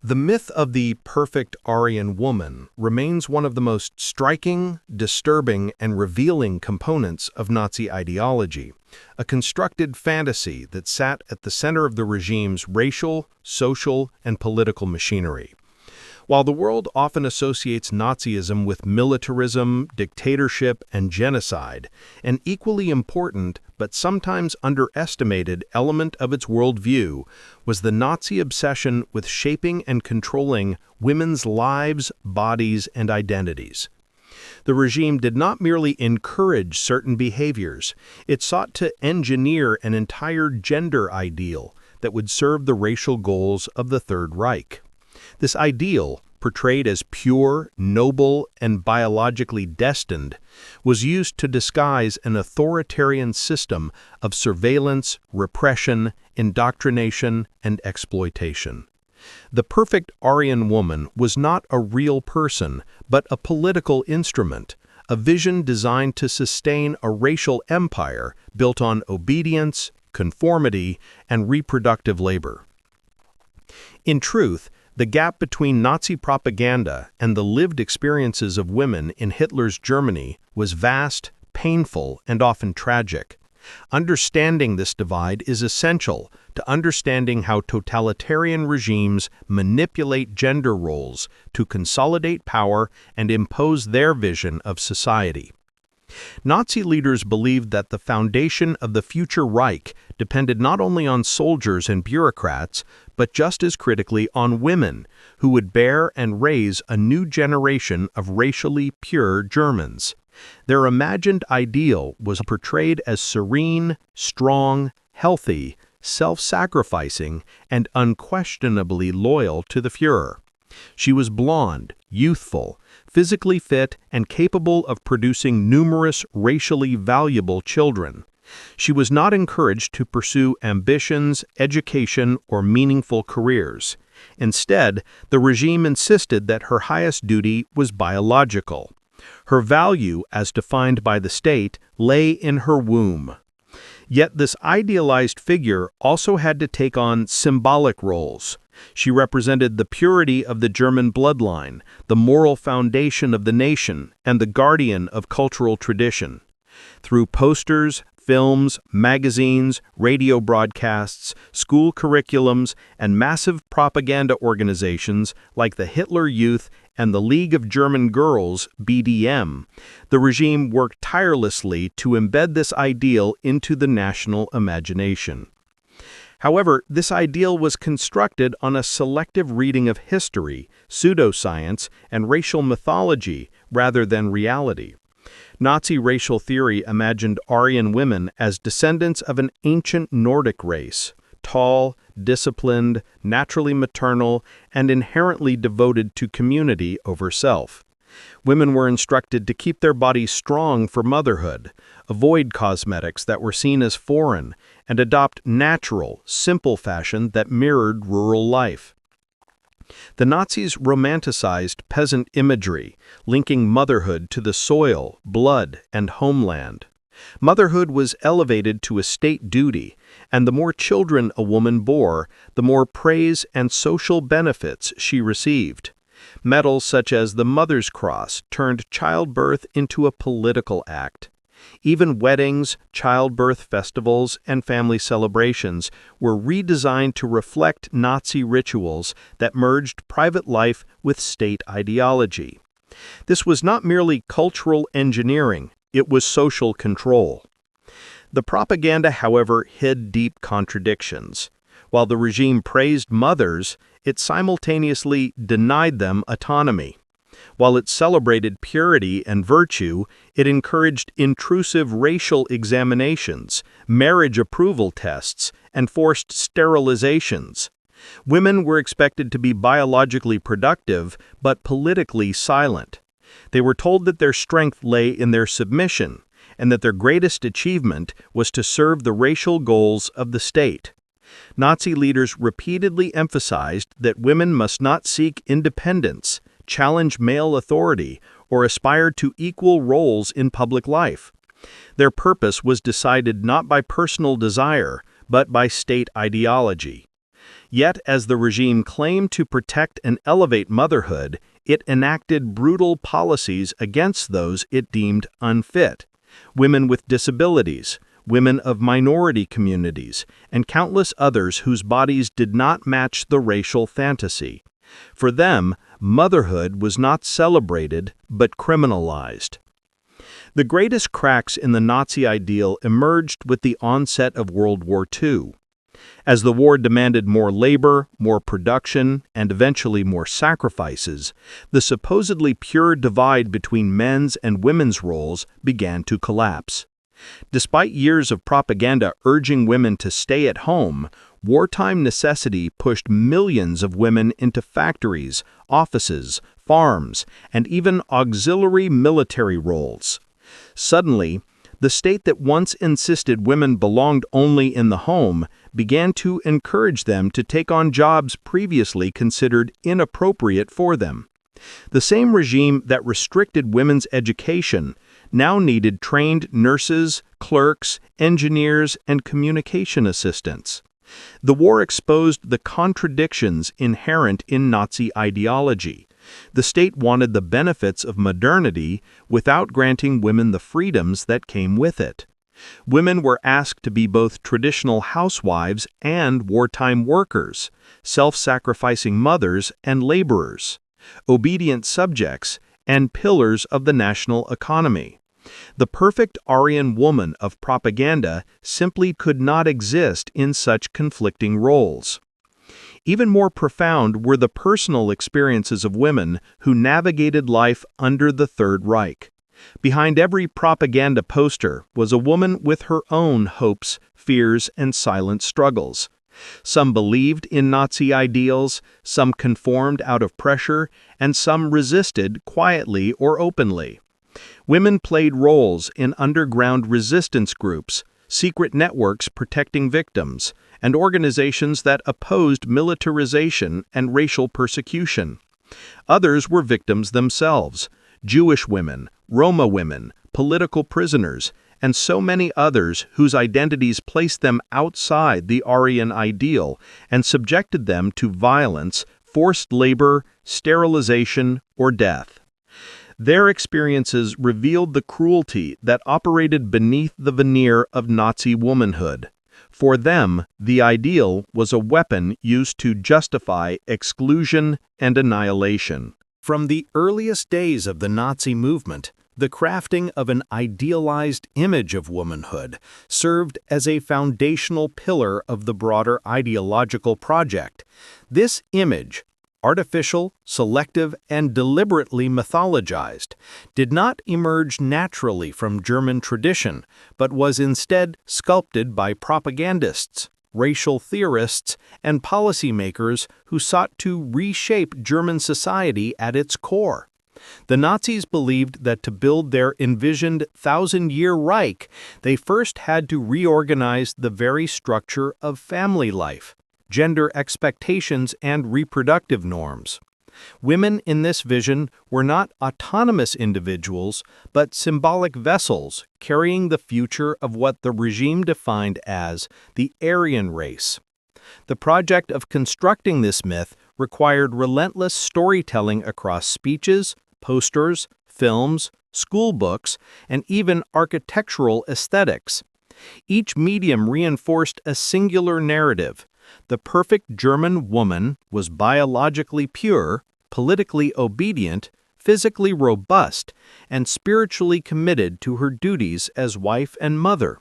The myth of the perfect Aryan woman remains one of the most striking, disturbing, and revealing components of Nazi ideology, a constructed fantasy that sat at the center of the regime's racial, social, and political machinery. While the world often associates Nazism with militarism, dictatorship, and genocide, an equally important but sometimes underestimated element of its worldview was the Nazi obsession with shaping and controlling women's lives, bodies, and identities. The regime did not merely encourage certain behaviors, it sought to engineer an entire gender ideal that would serve the racial goals of the Third Reich. This ideal, portrayed as pure, noble, and biologically destined, was used to disguise an authoritarian system of surveillance, repression, indoctrination, and exploitation. The perfect Aryan woman was not a real person, but a political instrument, a vision designed to sustain a racial empire built on obedience, conformity, and reproductive labor. In truth, the gap between Nazi propaganda and the lived experiences of women in Hitler's Germany was vast, painful, and often tragic. Understanding this divide is essential to understanding how totalitarian regimes manipulate gender roles to consolidate power and impose their vision of society. Nazi leaders believed that the foundation of the future Reich depended not only on soldiers and bureaucrats, but just as critically on women, who would bear and raise a new generation of racially pure Germans. Their imagined ideal was portrayed as serene, strong, healthy, self-sacrificing, and unquestionably loyal to the Führer. She was blonde, youthful, physically fit, and capable of producing numerous racially valuable children. She was not encouraged to pursue ambitions, education, or meaningful careers. Instead, the regime insisted that her highest duty was biological. Her value, as defined by the state, lay in her womb. Yet this idealized figure also had to take on symbolic roles. She represented the purity of the German bloodline, the moral foundation of the nation, and the guardian of cultural tradition. Through posters, films, magazines, radio broadcasts, school curriculums, and massive propaganda organizations like the Hitler Youth and the League of German Girls, BDM, the regime worked tirelessly to embed this ideal into the national imagination. However, this ideal was constructed on a selective reading of history, pseudoscience, and racial mythology rather than reality. Nazi racial theory imagined Aryan women as descendants of an ancient Nordic race, tall, disciplined, naturally maternal, and inherently devoted to community over self. Women were instructed to keep their bodies strong for motherhood, avoid cosmetics that were seen as foreign, and adopt natural, simple fashion that mirrored rural life. The Nazis romanticized peasant imagery, linking motherhood to the soil, blood, and homeland. Motherhood was elevated to a state duty, and the more children a woman bore, the more praise and social benefits she received. Medals such as the Mother's Cross turned childbirth into a political act. Even weddings, childbirth festivals, and family celebrations were redesigned to reflect Nazi rituals that merged private life with state ideology. This was not merely cultural engineering, it was social control. The propaganda, however, hid deep contradictions. While the regime praised mothers, it simultaneously denied them autonomy. While it celebrated purity and virtue, it encouraged intrusive racial examinations, marriage approval tests, and forced sterilizations. Women were expected to be biologically productive, but politically silent. They were told that their strength lay in their submission, and that their greatest achievement was to serve the racial goals of the state. Nazi leaders repeatedly emphasized that women must not seek independence, challenge male authority, or aspire to equal roles in public life. Their purpose was decided not by personal desire, but by state ideology. Yet, as the regime claimed to protect and elevate motherhood, it enacted brutal policies against those it deemed unfit: women with disabilities, women of minority communities, and countless others whose bodies did not match the racial fantasy. For them, motherhood was not celebrated but criminalized. The greatest cracks in the Nazi ideal emerged with the onset of World War II. As the war demanded more labor, more production, and eventually more sacrifices, the supposedly pure divide between men's and women's roles began to collapse. Despite years of propaganda urging women to stay at home, wartime necessity pushed millions of women into factories, offices, farms, and even auxiliary military roles. Suddenly, the state that once insisted women belonged only in the home began to encourage them to take on jobs previously considered inappropriate for them. The same regime that restricted women's education now needed trained nurses, clerks, engineers, and communication assistants. The war exposed the contradictions inherent in Nazi ideology. The state wanted the benefits of modernity without granting women the freedoms that came with it. Women were asked to be both traditional housewives and wartime workers, self-sacrificing mothers and laborers, obedient subjects, and pillars of the national economy. The perfect Aryan woman of propaganda simply could not exist in such conflicting roles. Even more profound were the personal experiences of women who navigated life under the Third Reich. Behind every propaganda poster was a woman with her own hopes, fears, and silent struggles. Some believed in Nazi ideals, some conformed out of pressure, and some resisted quietly or openly. Women played roles in underground resistance groups, secret networks protecting victims, and organizations that opposed militarization and racial persecution. Others were victims themselves: Jewish women, Roma women, political prisoners, and so many others whose identities placed them outside the Aryan ideal and subjected them to violence, forced labor, sterilization, or death. Their experiences revealed the cruelty that operated beneath the veneer of Nazi womanhood. For them, the ideal was a weapon used to justify exclusion and annihilation. From the earliest days of the Nazi movement, the crafting of an idealized image of womanhood served as a foundational pillar of the broader ideological project. This image, artificial, selective, and deliberately mythologized, did not emerge naturally from German tradition, but was instead sculpted by propagandists, racial theorists, and policymakers who sought to reshape German society at its core. The Nazis believed that to build their envisioned thousand-year Reich, they first had to reorganize the very structure of family life, gender expectations, and reproductive norms. Women in this vision were not autonomous individuals, but symbolic vessels carrying the future of what the regime defined as the Aryan race. The project of constructing this myth required relentless storytelling across speeches, posters, films, school books, and even architectural aesthetics. Each medium reinforced a singular narrative. The perfect German woman was biologically pure, politically obedient, physically robust, and spiritually committed to her duties as wife and mother.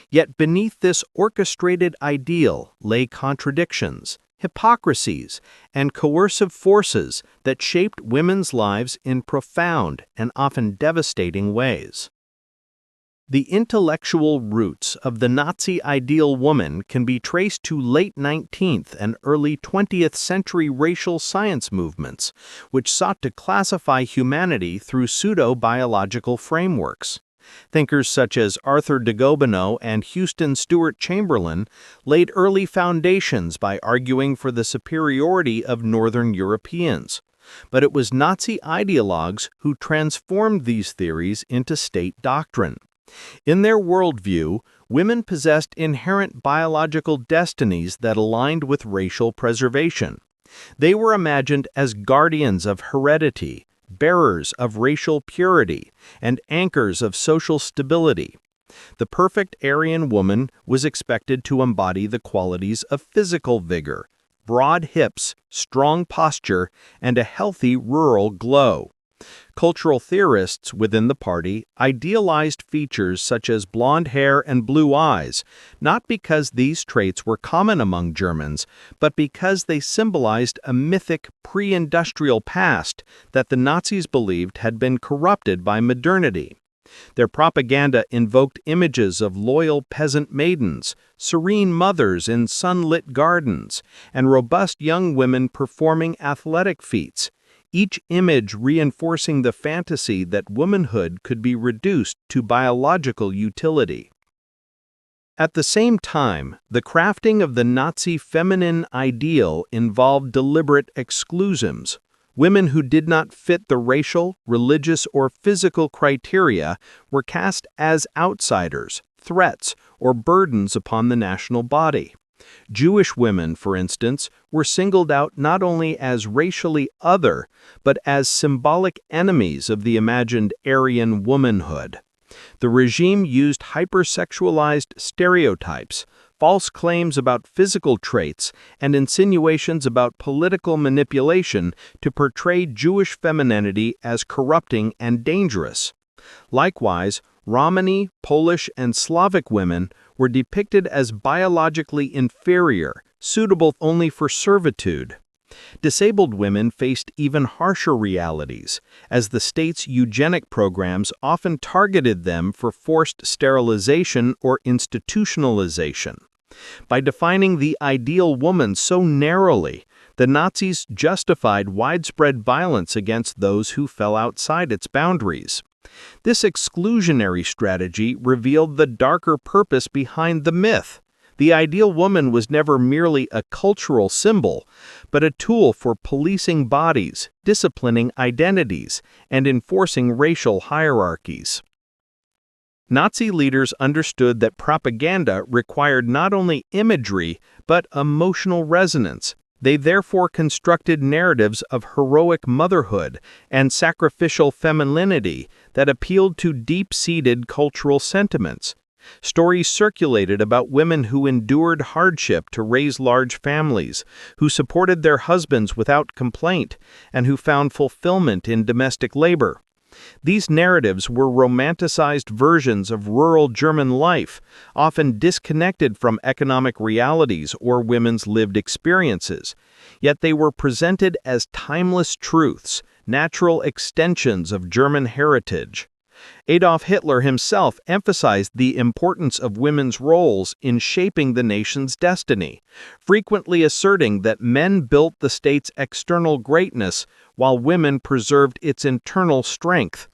Yet beneath this orchestrated ideal lay contradictions, hypocrisies, and coercive forces that shaped women's lives in profound and often devastating ways. The intellectual roots of the Nazi ideal woman can be traced to late 19th and early 20th century racial science movements, which sought to classify humanity through pseudo-biological frameworks. Thinkers such as Arthur de Goebbels and Houston Stewart Chamberlain laid early foundations by arguing for the superiority of Northern Europeans. But it was Nazi ideologues who transformed these theories into state doctrine. In their worldview, women possessed inherent biological destinies that aligned with racial preservation. They were imagined as guardians of heredity, bearers of racial purity, and anchors of social stability. The perfect Aryan woman was expected to embody the qualities of physical vigor, broad hips, strong posture, and a healthy rural glow. Cultural theorists within the party idealized features such as blonde hair and blue eyes, not because these traits were common among Germans, but because they symbolized a mythic pre-industrial past that the Nazis believed had been corrupted by modernity. Their propaganda invoked images of loyal peasant maidens, serene mothers in sunlit gardens, and robust young women performing athletic feats, each image reinforcing the fantasy that womanhood could be reduced to biological utility. At the same time, the crafting of the Nazi feminine ideal involved deliberate exclusions. Women who did not fit the racial, religious, or physical criteria were cast as outsiders, threats, or burdens upon the national body. Jewish women, for instance, were singled out not only as racially other, but as symbolic enemies of the imagined Aryan womanhood. The regime used hypersexualized stereotypes, false claims about physical traits, and insinuations about political manipulation to portray Jewish femininity as corrupting and dangerous. Likewise, Romani, Polish, and Slavic women were depicted as biologically inferior, suitable only for servitude. Disabled women faced even harsher realities, as the state's eugenic programs often targeted them for forced sterilization or institutionalization. By defining the ideal woman so narrowly, the Nazis justified widespread violence against those who fell outside its boundaries. This exclusionary strategy revealed the darker purpose behind the myth. The ideal woman was never merely a cultural symbol, but a tool for policing bodies, disciplining identities, and enforcing racial hierarchies. Nazi leaders understood that propaganda required not only imagery, but emotional resonance. They therefore constructed narratives of heroic motherhood and sacrificial femininity that appealed to deep-seated cultural sentiments. Stories circulated about women who endured hardship to raise large families, who supported their husbands without complaint, and who found fulfillment in domestic labor. These narratives were romanticized versions of rural German life, often disconnected from economic realities or women's lived experiences. Yet they were presented as timeless truths, natural extensions of German heritage. Adolf Hitler himself emphasized the importance of women's roles in shaping the nation's destiny, frequently asserting that men built the state's external greatness while women preserved its internal strength.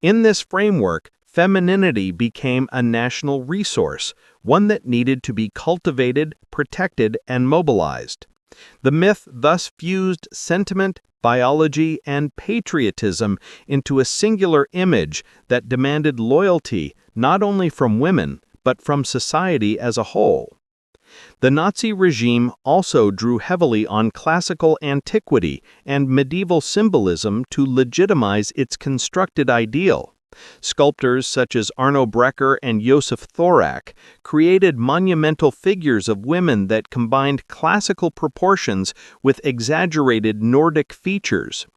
In this framework, femininity became a national resource, one that needed to be cultivated, protected, and mobilized. The myth thus fused sentiment, biology, and patriotism into a singular image that demanded loyalty not only from women, but from society as a whole. The Nazi regime also drew heavily on classical antiquity and medieval symbolism to legitimize its constructed ideal. Sculptors such as Arno Breker and Josef Thorak created monumental figures of women that combined classical proportions with exaggerated Nordic features.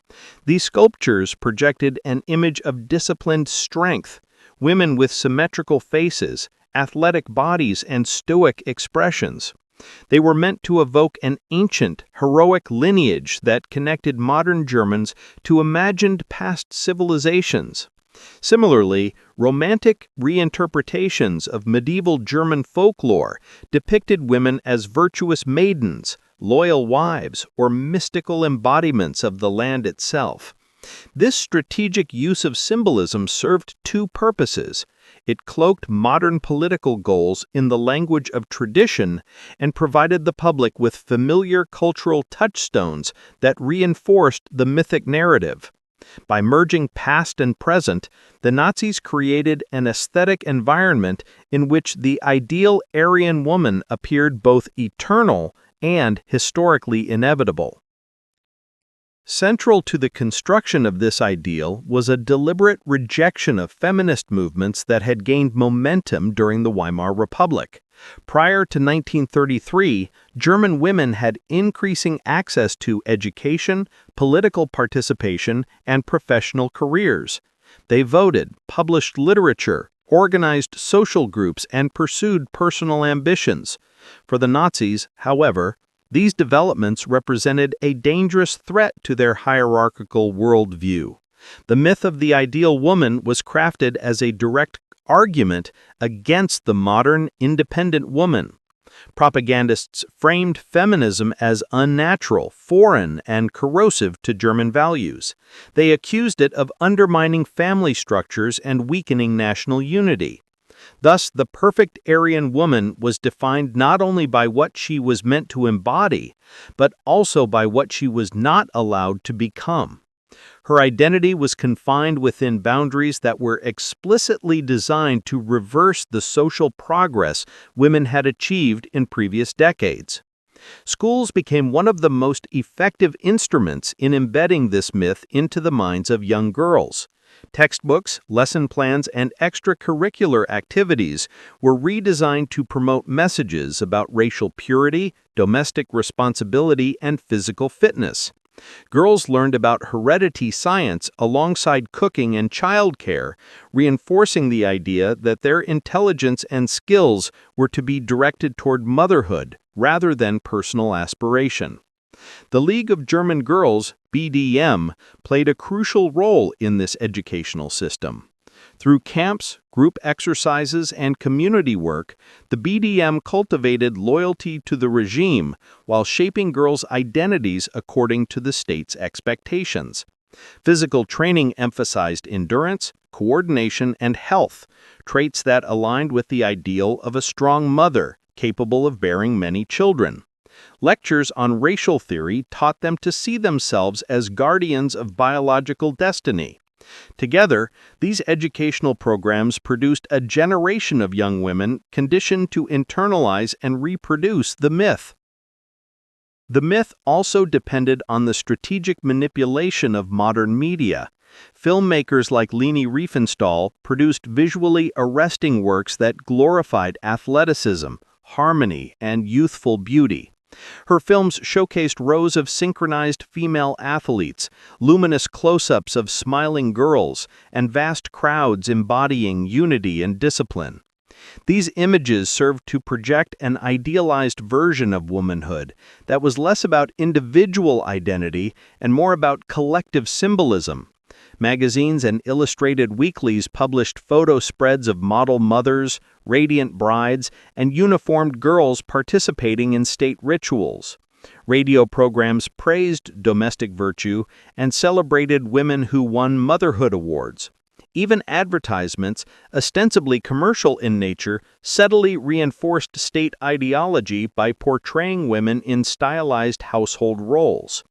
These sculptures projected an image of disciplined strength, women with symmetrical faces, athletic bodies, and stoic expressions. They were meant to evoke an ancient, heroic lineage that connected modern Germans to imagined past civilizations. Similarly, romantic reinterpretations of medieval German folklore depicted women as virtuous maidens, loyal wives, or mystical embodiments of the land itself. This strategic use of symbolism served two purposes. It cloaked modern political goals in the language of tradition and provided the public with familiar cultural touchstones that reinforced the mythic narrative. By merging past and present, the Nazis created an aesthetic environment in which the ideal Aryan woman appeared both eternal and historically inevitable. Central to the construction of this ideal was a deliberate rejection of feminist movements that had gained momentum during the Weimar Republic. Prior to 1933, German women had increasing access to education, political participation, and professional careers. They voted, published literature, organized social groups, and pursued personal ambitions. For the Nazis, however, these developments represented a dangerous threat to their hierarchical worldview. The myth of the ideal woman was crafted as a direct argument against the modern, independent woman. Propagandists framed feminism as unnatural, foreign, and corrosive to German values. They accused it of undermining family structures and weakening national unity. Thus, the perfect Aryan woman was defined not only by what she was meant to embody, but also by what she was not allowed to become. Her identity was confined within boundaries that were explicitly designed to reverse the social progress women had achieved in previous decades. Schools became one of the most effective instruments in embedding this myth into the minds of young girls. Textbooks, lesson plans, and extracurricular activities were redesigned to promote messages about racial purity, domestic responsibility, and physical fitness. Girls learned about heredity science alongside cooking and childcare, reinforcing the idea that their intelligence and skills were to be directed toward motherhood rather than personal aspiration. The League of German Girls, BDM, played a crucial role in this educational system. Through camps, group exercises, and community work, the BDM cultivated loyalty to the regime while shaping girls' identities according to the state's expectations. Physical training emphasized endurance, coordination, and health, traits that aligned with the ideal of a strong mother capable of bearing many children. Lectures on racial theory taught them to see themselves as guardians of biological destiny. Together, these educational programs produced a generation of young women conditioned to internalize and reproduce the myth. The myth also depended on the strategic manipulation of modern media. Filmmakers like Leni Riefenstahl produced visually arresting works that glorified athleticism, harmony, and youthful beauty. Her films showcased rows of synchronized female athletes, luminous close-ups of smiling girls, and vast crowds embodying unity and discipline. These images served to project an idealized version of womanhood that was less about individual identity and more about collective symbolism. Magazines and illustrated weeklies published photo spreads of model mothers, radiant brides, and uniformed girls participating in state rituals. Radio programs praised domestic virtue and celebrated women who won motherhood awards. Even advertisements, ostensibly commercial in nature, subtly reinforced state ideology by portraying women in stylized household roles.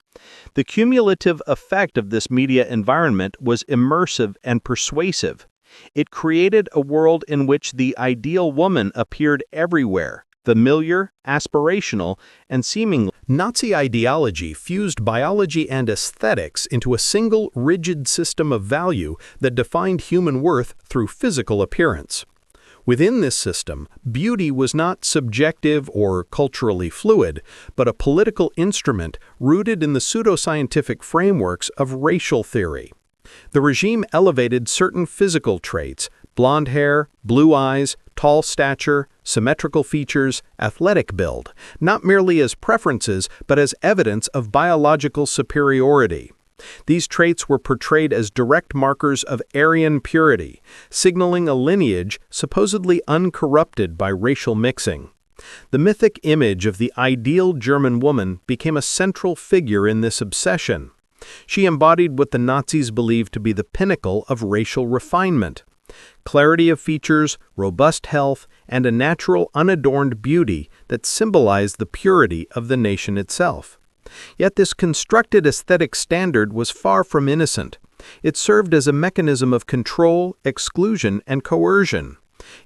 The cumulative effect of this media environment was immersive and persuasive. It created a world in which the ideal woman appeared everywhere, familiar, aspirational, and seemingly. Nazi ideology fused biology and aesthetics into a single, rigid system of value that defined human worth through physical appearance. Within this system, beauty was not subjective or culturally fluid, but a political instrument rooted in the pseudoscientific frameworks of racial theory. The regime elevated certain physical traits, blonde hair, blue eyes, tall stature, symmetrical features, athletic build, not merely as preferences but as evidence of biological superiority. These traits were portrayed as direct markers of Aryan purity, signaling a lineage supposedly uncorrupted by racial mixing. The mythic image of the ideal German woman became a central figure in this obsession. She embodied what the Nazis believed to be the pinnacle of racial refinement: clarity of features, robust health, and a natural, unadorned beauty that symbolized the purity of the nation itself. Yet this constructed aesthetic standard was far from innocent. It served as a mechanism of control, exclusion, and coercion.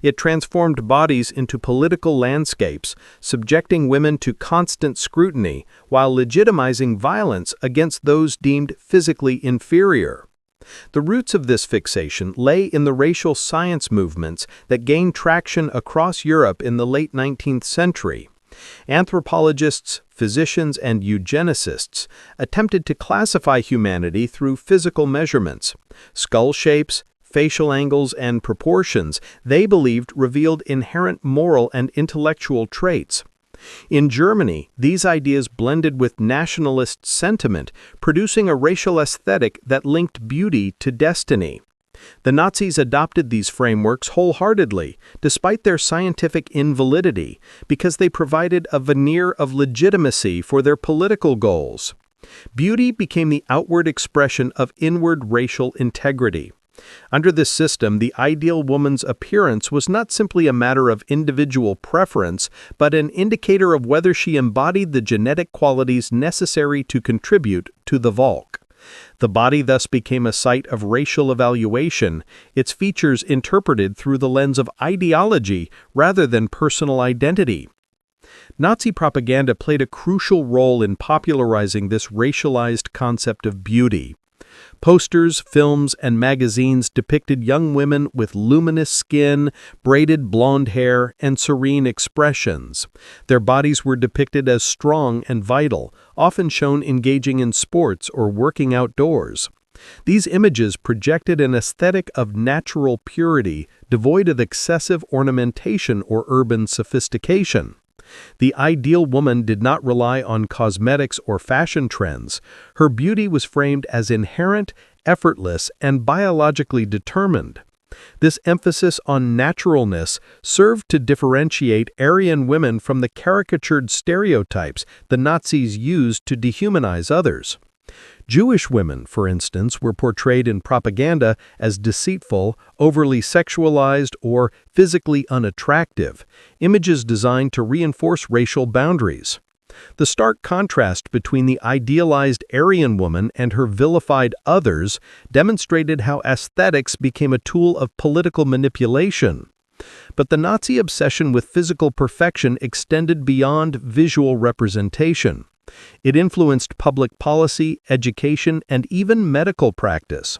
It transformed bodies into political landscapes, subjecting women to constant scrutiny while legitimizing violence against those deemed physically inferior. The roots of this fixation lay in the racial science movements that gained traction across Europe in the late 19th century. Anthropologists, physicians, and eugenicists attempted to classify humanity through physical measurements, skull shapes, facial angles, and proportions they believed revealed inherent moral and intellectual traits. In Germany, these ideas blended with nationalist sentiment, producing a racial aesthetic that linked beauty to destiny. The Nazis adopted these frameworks wholeheartedly, despite their scientific invalidity, because they provided a veneer of legitimacy for their political goals. Beauty became the outward expression of inward racial integrity. Under this system, the ideal woman's appearance was not simply a matter of individual preference, but an indicator of whether she embodied the genetic qualities necessary to contribute to the Volk. The body thus became a site of racial evaluation, its features interpreted through the lens of ideology rather than personal identity. Nazi propaganda played a crucial role in popularizing this racialized concept of beauty. Posters, films, and magazines depicted young women with luminous skin, braided blonde hair, and serene expressions. Their bodies were depicted as strong and vital, often shown engaging in sports or working outdoors. These images projected an aesthetic of natural purity, devoid of excessive ornamentation or urban sophistication. The ideal woman did not rely on cosmetics or fashion trends. Her beauty was framed as inherent, effortless, and biologically determined. This emphasis on naturalness served to differentiate Aryan women from the caricatured stereotypes the Nazis used to dehumanize others. Jewish women, for instance, were portrayed in propaganda as deceitful, overly sexualized, or physically unattractive, images designed to reinforce racial boundaries. The stark contrast between the idealized Aryan woman and her vilified others demonstrated how aesthetics became a tool of political manipulation. But the Nazi obsession with physical perfection extended beyond visual representation. It influenced public policy, education, and even medical practice.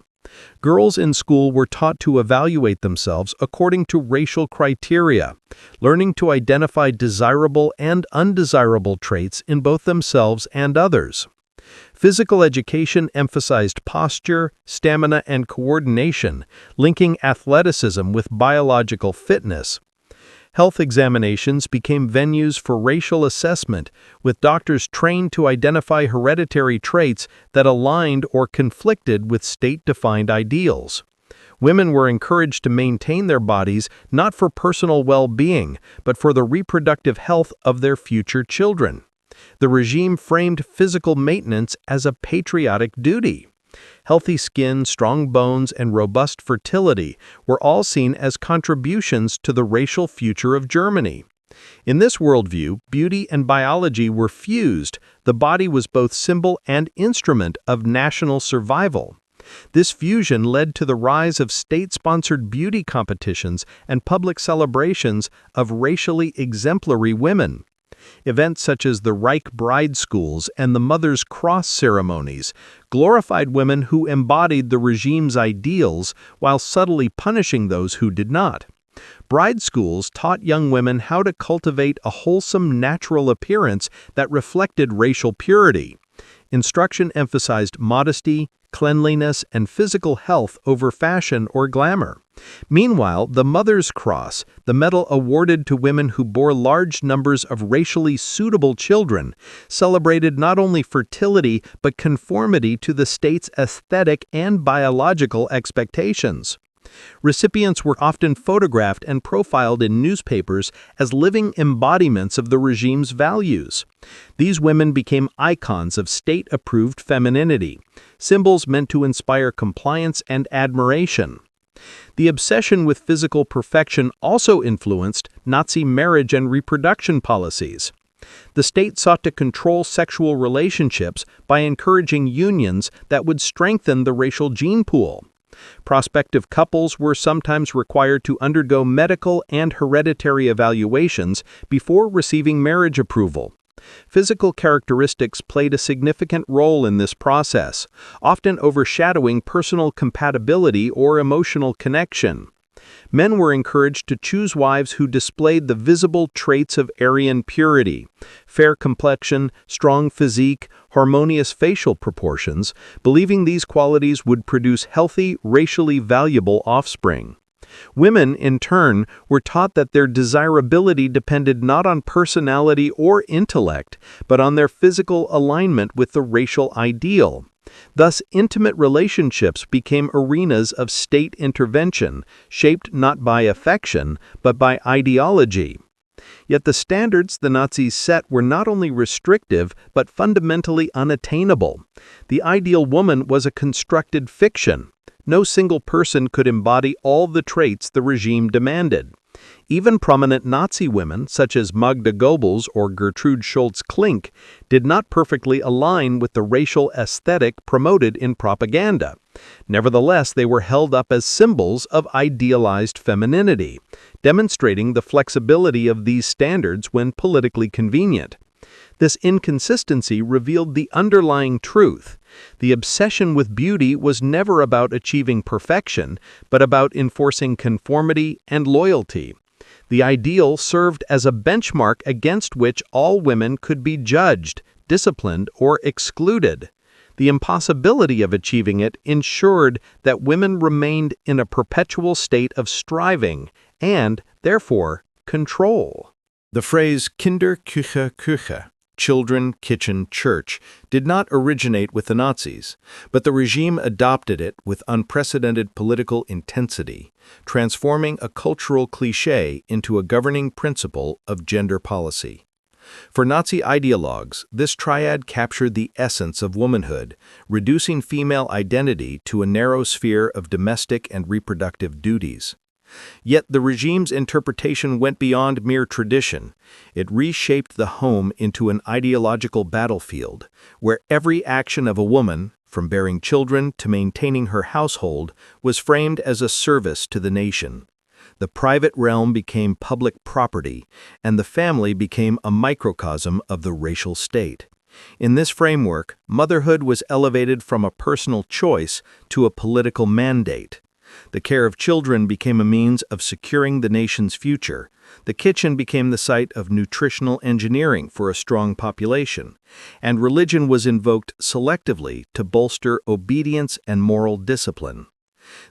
Girls in school were taught to evaluate themselves according to racial criteria, learning to identify desirable and undesirable traits in both themselves and others. Physical education emphasized posture, stamina, and coordination, linking athleticism with biological fitness. Health examinations became venues for racial assessment, with doctors trained to identify hereditary traits that aligned or conflicted with state-defined ideals. Women were encouraged to maintain their bodies not for personal well-being, but for the reproductive health of their future children. The regime framed physical maintenance as a patriotic duty. Healthy skin, strong bones, and robust fertility were all seen as contributions to the racial future of Germany. In this worldview, beauty and biology were fused. The body was both symbol and instrument of national survival. This fusion led to the rise of state-sponsored beauty competitions and public celebrations of racially exemplary women. Events such as the Reich bride schools and the Mother's Cross ceremonies glorified women who embodied the regime's ideals while subtly punishing those who did not. Bride schools taught young women how to cultivate a wholesome natural appearance that reflected racial purity. Instruction emphasized modesty, cleanliness, and physical health over fashion or glamour. Meanwhile, the Mother's Cross, the medal awarded to women who bore large numbers of racially suitable children, celebrated not only fertility but conformity to the state's aesthetic and biological expectations. Recipients were often photographed and profiled in newspapers as living embodiments of the regime's values. These women became icons of state-approved femininity, symbols meant to inspire compliance and admiration. The obsession with physical perfection also influenced Nazi marriage and reproduction policies. The state sought to control sexual relationships by encouraging unions that would strengthen the racial gene pool. Prospective couples were sometimes required to undergo medical and hereditary evaluations before receiving marriage approval. Physical characteristics played a significant role in this process, often overshadowing personal compatibility or emotional connection. Men were encouraged to choose wives who displayed the visible traits of Aryan purity: fair complexion, strong physique, harmonious facial proportions, believing these qualities would produce healthy, racially valuable offspring. Women, in turn, were taught that their desirability depended not on personality or intellect, but on their physical alignment with the racial ideal. Thus, intimate relationships became arenas of state intervention, shaped not by affection, but by ideology. Yet the standards the Nazis set were not only restrictive, but fundamentally unattainable. The ideal woman was a constructed fiction. No single person could embody all the traits the regime demanded. Even prominent Nazi women, such as Magda Goebbels or Gertrude Scholz-Klink, did not perfectly align with the racial aesthetic promoted in propaganda. Nevertheless, they were held up as symbols of idealized femininity, demonstrating the flexibility of these standards when politically convenient. This inconsistency revealed the underlying truth. The obsession with beauty was never about achieving perfection, but about enforcing conformity and loyalty. The ideal served as a benchmark against which all women could be judged, disciplined, or excluded. The impossibility of achieving it ensured that women remained in a perpetual state of striving and, therefore, control. The phrase Kinderküche, Küche, children, kitchen, church, did not originate with the Nazis, but the regime adopted it with unprecedented political intensity, transforming a cultural cliché into a governing principle of gender policy. For Nazi ideologues, this triad captured the essence of womanhood, reducing female identity to a narrow sphere of domestic and reproductive duties. Yet the regime's interpretation went beyond mere tradition. It reshaped the home into an ideological battlefield, where every action of a woman, from bearing children to maintaining her household, was framed as a service to the nation. The private realm became public property, and the family became a microcosm of the racial state. In this framework, motherhood was elevated from a personal choice to a political mandate. The care of children became a means of securing the nation's future. The kitchen became the site of nutritional engineering for a strong population, and religion was invoked selectively to bolster obedience and moral discipline.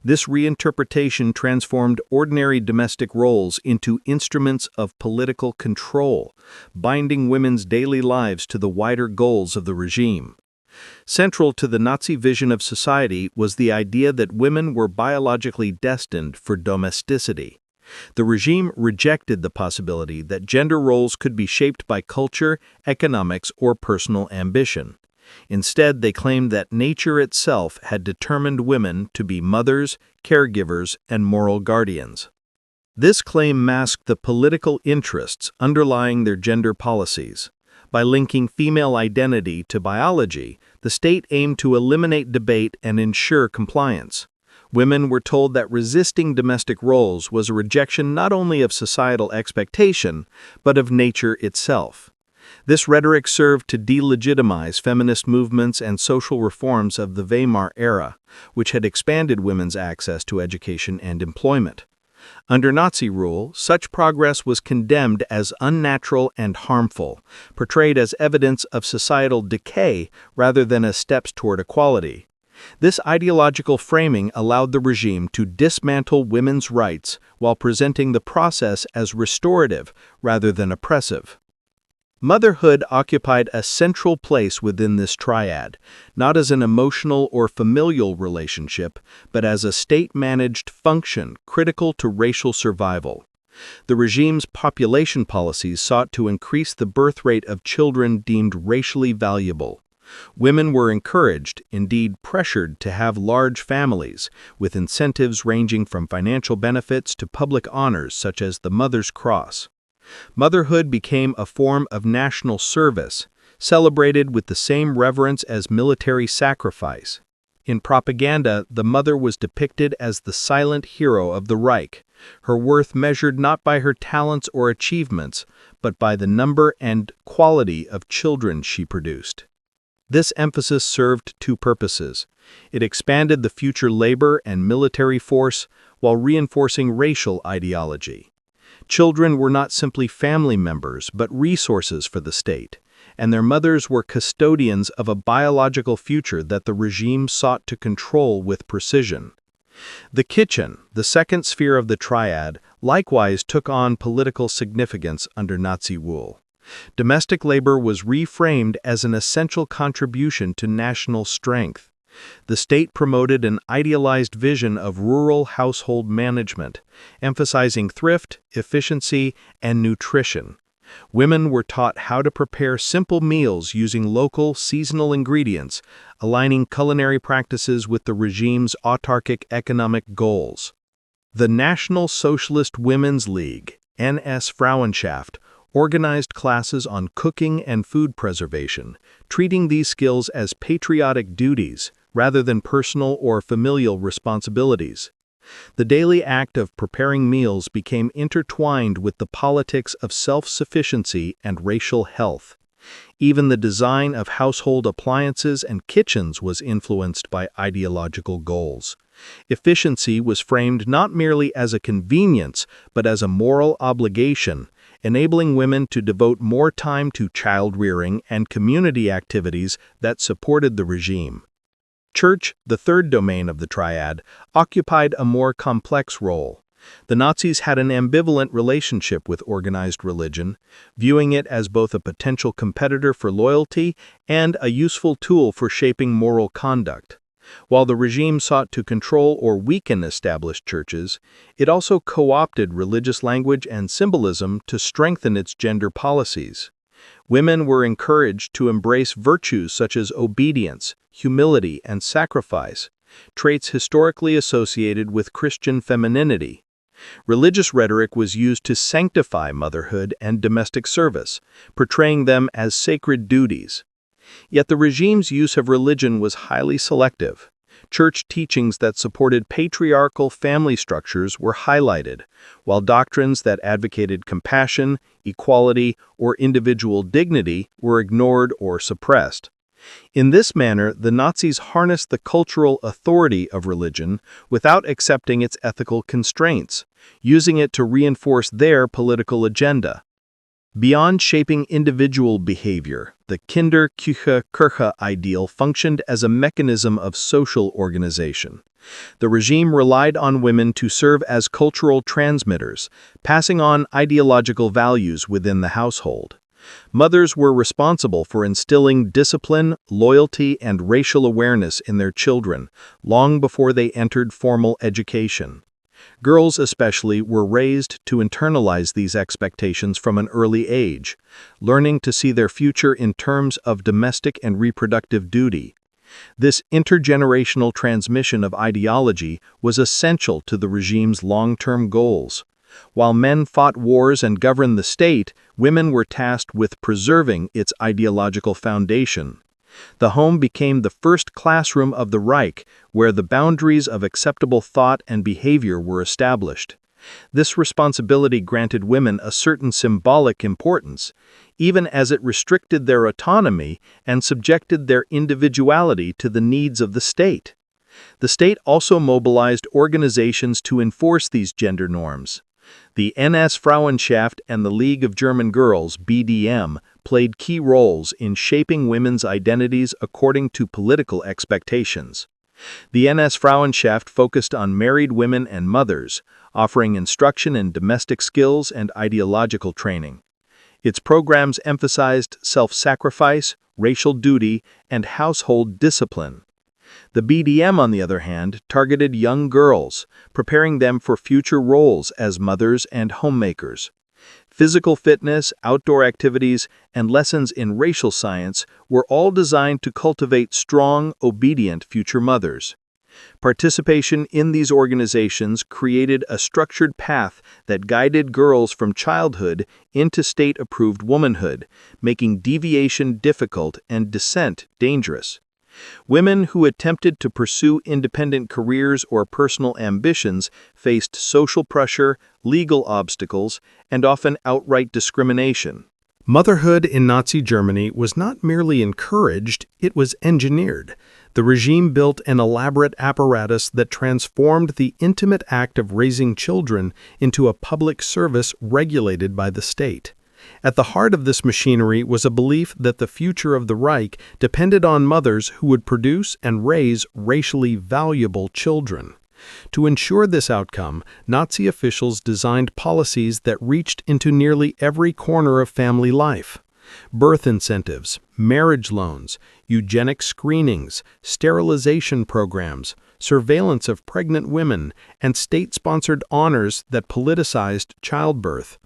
This reinterpretation transformed ordinary domestic roles into instruments of political control, binding women's daily lives to the wider goals of the regime. Central to the Nazi vision of society was the idea that women were biologically destined for domesticity. The regime rejected the possibility that gender roles could be shaped by culture, economics, or personal ambition. Instead, they claimed that nature itself had determined women to be mothers, caregivers, and moral guardians. This claim masked the political interests underlying their gender policies. By linking female identity to biology, the state aimed to eliminate debate and ensure compliance. Women were told that resisting domestic roles was a rejection not only of societal expectation, but of nature itself. This rhetoric served to delegitimize feminist movements and social reforms of the Weimar era, which had expanded women's access to education and employment. Under Nazi rule, such progress was condemned as unnatural and harmful, portrayed as evidence of societal decay rather than as steps toward equality. This ideological framing allowed the regime to dismantle women's rights while presenting the process as restorative rather than oppressive. Motherhood occupied a central place within this triad, not as an emotional or familial relationship, but as a state-managed function critical to racial survival. The regime's population policies sought to increase the birth rate of children deemed racially valuable. Women were encouraged, indeed pressured, to have large families, with incentives ranging from financial benefits to public honors such as the Mother's Cross. Motherhood became a form of national service, celebrated with the same reverence as military sacrifice. In propaganda, the mother was depicted as the silent hero of the Reich, her worth measured not by her talents or achievements, but by the number and quality of children she produced. This emphasis served two purposes. It expanded the future labor and military force while reinforcing racial ideology. Children were not simply family members, but resources for the state, and their mothers were custodians of a biological future that the regime sought to control with precision. The kitchen, the second sphere of the triad, likewise took on political significance under Nazi rule. Domestic labor was reframed as an essential contribution to national strength. The state promoted an idealized vision of rural household management, emphasizing thrift, efficiency, and nutrition. Women were taught how to prepare simple meals using local, seasonal ingredients, aligning culinary practices with the regime's autarkic economic goals. The National Socialist Women's League, NS Frauenschaft, organized classes on cooking and food preservation, treating these skills as patriotic duties rather than personal or familial responsibilities. The daily act of preparing meals became intertwined with the politics of self-sufficiency and racial health. Even the design of household appliances and kitchens was influenced by ideological goals. Efficiency was framed not merely as a convenience, but as a moral obligation, enabling women to devote more time to child-rearing and community activities that supported the regime. Church, the third domain of the triad, occupied a more complex role. The Nazis had an ambivalent relationship with organized religion, viewing it as both a potential competitor for loyalty and a useful tool for shaping moral conduct. While the regime sought to control or weaken established churches, it also co-opted religious language and symbolism to strengthen its gender policies. Women were encouraged to embrace virtues such as obedience, humility, and sacrifice, traits historically associated with Christian femininity. Religious rhetoric was used to sanctify motherhood and domestic service, portraying them as sacred duties. Yet the regime's use of religion was highly selective. Church teachings that supported patriarchal family structures were highlighted, while doctrines that advocated compassion, equality, or individual dignity were ignored or suppressed. In this manner, the Nazis harnessed the cultural authority of religion without accepting its ethical constraints, using it to reinforce their political agenda. Beyond shaping individual behavior, the Kinder-Küche-Kirche ideal functioned as a mechanism of social organization. The regime relied on women to serve as cultural transmitters, passing on ideological values within the household. Mothers were responsible for instilling discipline, loyalty, and racial awareness in their children long before they entered formal education. Girls especially were raised to internalize these expectations from an early age, learning to see their future in terms of domestic and reproductive duty. This intergenerational transmission of ideology was essential to the regime's long-term goals. While men fought wars and governed the state, women were tasked with preserving its ideological foundation. The home became the first classroom of the Reich, where the boundaries of acceptable thought and behavior were established. This responsibility granted women a certain symbolic importance, even as it restricted their autonomy and subjected their individuality to the needs of the state. The state also mobilized organizations to enforce these gender norms. The NS Frauenschaft and the League of German Girls, BDM, played key roles in shaping women's identities according to political expectations. The NS Frauenschaft focused on married women and mothers, offering instruction in domestic skills and ideological training. Its programs emphasized self-sacrifice, racial duty, and household discipline. The BDM, on the other hand, targeted young girls, preparing them for future roles as mothers and homemakers. Physical fitness, outdoor activities, and lessons in racial science were all designed to cultivate strong, obedient future mothers. Participation in these organizations created a structured path that guided girls from childhood into state-approved womanhood, making deviation difficult and dissent dangerous. Women who attempted to pursue independent careers or personal ambitions faced social pressure, legal obstacles, and often outright discrimination. Motherhood in Nazi Germany was not merely encouraged, it was engineered. The regime built an elaborate apparatus that transformed the intimate act of raising children into a public service regulated by the state. At the heart of this machinery was a belief that the future of the Reich depended on mothers who would produce and raise racially valuable children. To ensure this outcome, Nazi officials designed policies that reached into nearly every corner of family life. Birth incentives, marriage loans, eugenics screenings, sterilization programs, surveillance of pregnant women, and state-sponsored honors that politicized childbirth.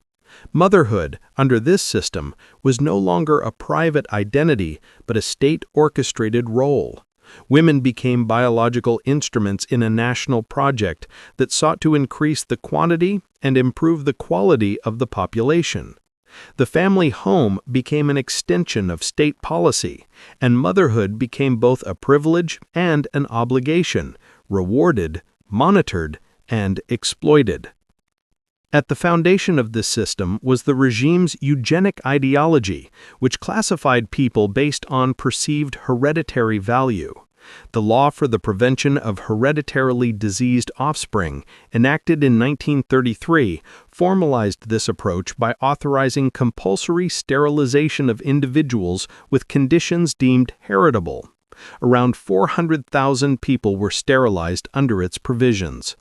Motherhood, under this system, was no longer a private identity but a state-orchestrated role. Women became biological instruments in a national project that sought to increase the quantity and improve the quality of the population. The family home became an extension of state policy, and motherhood became both a privilege and an obligation, rewarded, monitored, and exploited. At the foundation of this system was the regime's eugenic ideology, which classified people based on perceived hereditary value. The Law for the Prevention of Hereditarily Diseased Offspring, enacted in 1933, formalized this approach by authorizing compulsory sterilization of individuals with conditions deemed heritable. Around 400,000 people were sterilized under its provisions.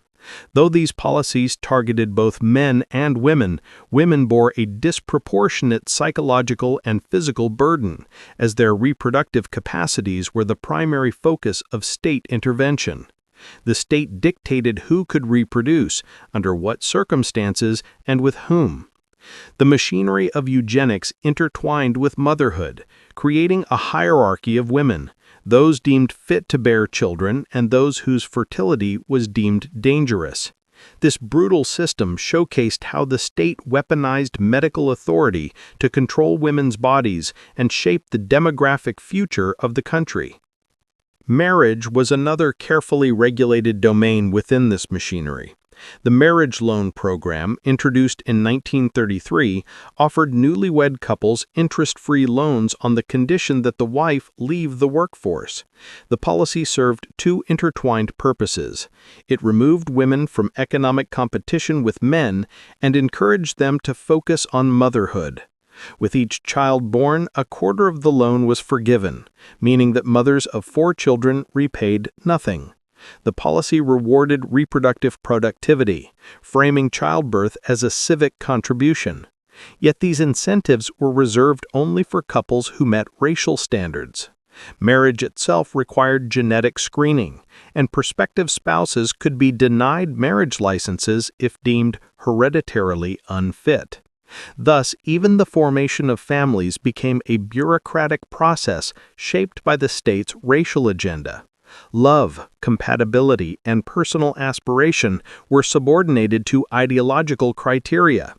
Though these policies targeted both men and women, women bore a disproportionate psychological and physical burden, as their reproductive capacities were the primary focus of state intervention. The state dictated who could reproduce, under what circumstances, and with whom. The machinery of eugenics intertwined with motherhood, creating a hierarchy of women, those deemed fit to bear children and those whose fertility was deemed dangerous. This brutal system showcased how the state weaponized medical authority to control women's bodies and shape the demographic future of the country. Marriage was another carefully regulated domain within this machinery. The marriage loan program, introduced in 1933, offered newlywed couples interest-free loans on the condition that the wife leave the workforce. The policy served two intertwined purposes. It removed women from economic competition with men and encouraged them to focus on motherhood. With each child born, a quarter of the loan was forgiven, meaning that mothers of 4 children repaid nothing. The policy rewarded reproductive productivity, framing childbirth as a civic contribution. Yet these incentives were reserved only for couples who met racial standards. Marriage itself required genetic screening, and prospective spouses could be denied marriage licenses if deemed hereditarily unfit. Thus, even the formation of families became a bureaucratic process shaped by the state's racial agenda. Love, compatibility, and personal aspiration were subordinated to ideological criteria.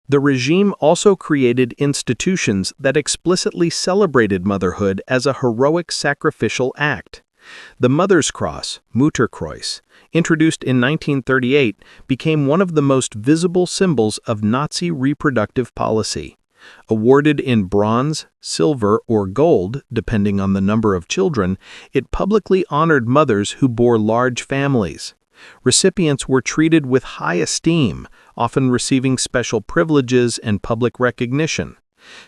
The regime also created institutions that explicitly celebrated motherhood as a heroic sacrificial act. The Mother's Cross, Mutterkreuz, introduced in 1938, became one of the most visible symbols of Nazi reproductive policy. Awarded in bronze, silver, or gold, depending on the number of children, it publicly honored mothers who bore large families. Recipients were treated with high esteem, often receiving special privileges and public recognition.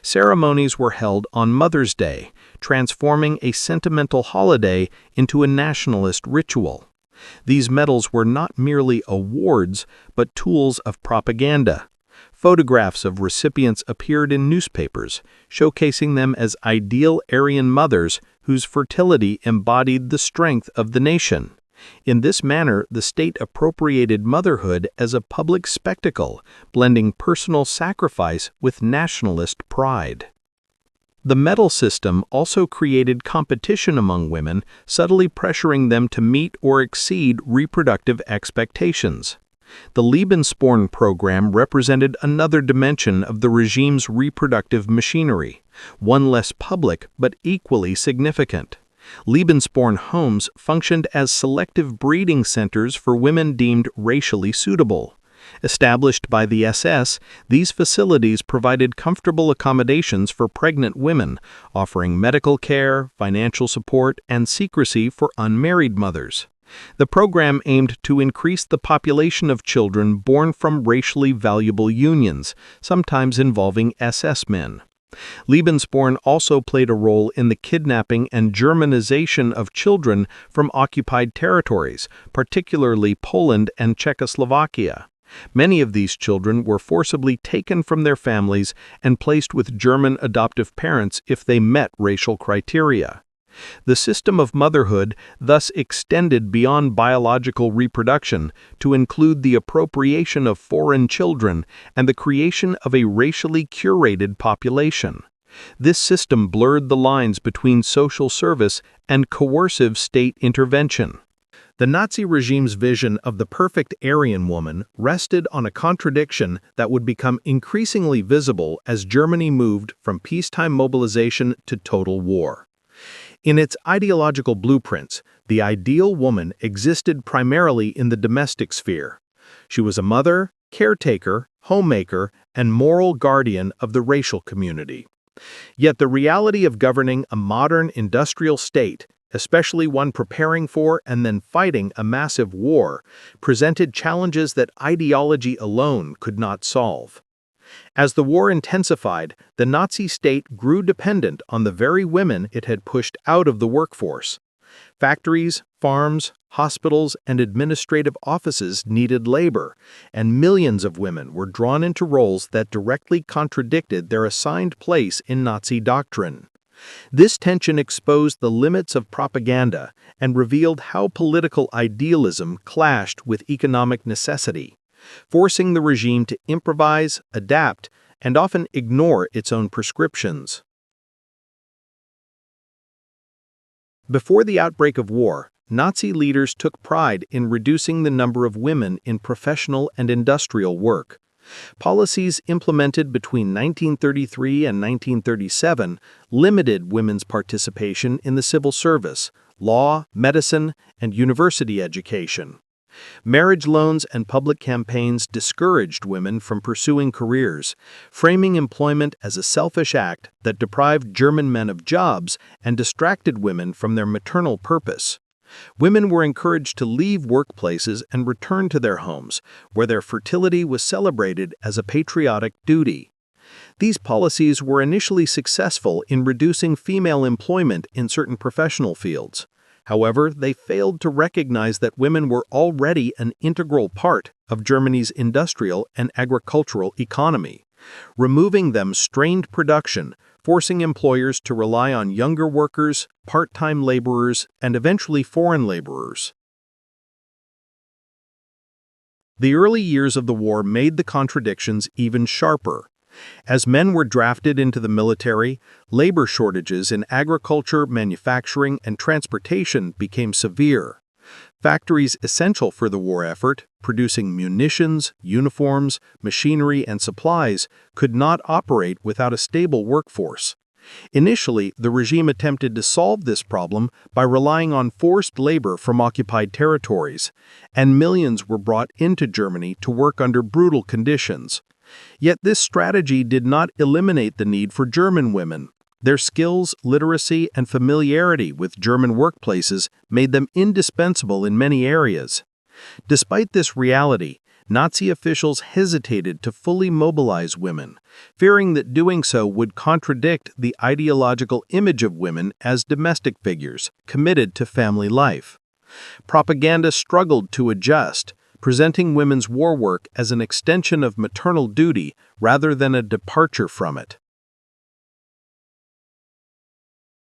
Ceremonies were held on Mother's Day, transforming a sentimental holiday into a nationalist ritual. These medals were not merely awards, but tools of propaganda. Photographs of recipients appeared in newspapers, showcasing them as ideal Aryan mothers whose fertility embodied the strength of the nation. In this manner, the state appropriated motherhood as a public spectacle, blending personal sacrifice with nationalist pride. The medal system also created competition among women, subtly pressuring them to meet or exceed reproductive expectations. The Lebensborn program represented another dimension of the regime's reproductive machinery, one less public but equally significant. Lebensborn homes functioned as selective breeding centers for women deemed racially suitable. Established by the SS, these facilities provided comfortable accommodations for pregnant women, offering medical care, financial support, and secrecy for unmarried mothers. The program aimed to increase the population of children born from racially valuable unions, sometimes involving SS men. Lebensborn also played a role in the kidnapping and Germanization of children from occupied territories, particularly Poland and Czechoslovakia. Many of these children were forcibly taken from their families and placed with German adoptive parents if they met racial criteria. The system of motherhood thus extended beyond biological reproduction to include the appropriation of foreign children and the creation of a racially curated population. This system blurred the lines between social service and coercive state intervention. The Nazi regime's vision of the perfect Aryan woman rested on a contradiction that would become increasingly visible as Germany moved from peacetime mobilization to total war. In its ideological blueprints, the ideal woman existed primarily in the domestic sphere. She was a mother, caretaker, homemaker, and moral guardian of the racial community. Yet the reality of governing a modern industrial state, especially one preparing for and then fighting a massive war, presented challenges that ideology alone could not solve. As the war intensified, the Nazi state grew dependent on the very women it had pushed out of the workforce. Factories, farms, hospitals, and administrative offices needed labor, and millions of women were drawn into roles that directly contradicted their assigned place in Nazi doctrine. This tension exposed the limits of propaganda and revealed how political idealism clashed with economic necessity, forcing the regime to improvise, adapt, and often ignore its own prescriptions. Before the outbreak of war, Nazi leaders took pride in reducing the number of women in professional and industrial work. Policies implemented between 1933 and 1937 limited women's participation in the civil service, law, medicine, and university education. Marriage loans and public campaigns discouraged women from pursuing careers, framing employment as a selfish act that deprived German men of jobs and distracted women from their maternal purpose. Women were encouraged to leave workplaces and return to their homes, where their fertility was celebrated as a patriotic duty. These policies were initially successful in reducing female employment in certain professional fields. However, they failed to recognize that women were already an integral part of Germany's industrial and agricultural economy. Removing them strained production, forcing employers to rely on younger workers, part-time laborers, and eventually foreign laborers. The early years of the war made the contradictions even sharper. As men were drafted into the military, labor shortages in agriculture, manufacturing, and transportation became severe. Factories essential for the war effort, producing munitions, uniforms, machinery, and supplies, could not operate without a stable workforce. Initially, the regime attempted to solve this problem by relying on forced labor from occupied territories, and millions were brought into Germany to work under brutal conditions. Yet this strategy did not eliminate the need for German women. Their skills, literacy, and familiarity with German workplaces made them indispensable in many areas. Despite this reality, Nazi officials hesitated to fully mobilize women, fearing that doing so would contradict the ideological image of women as domestic figures committed to family life. Propaganda struggled to adjust, presenting women's war work as an extension of maternal duty rather than a departure from it.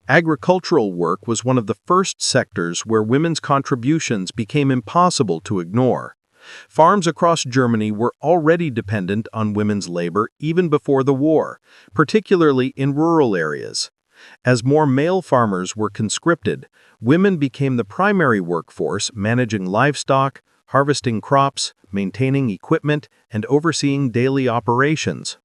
Agricultural work was one of the first sectors where women's contributions became impossible to ignore. Farms across Germany were already dependent on women's labor even before the war, particularly in rural areas. As more male farmers were conscripted, women became the primary workforce managing livestock, harvesting crops, maintaining equipment, and overseeing daily operations.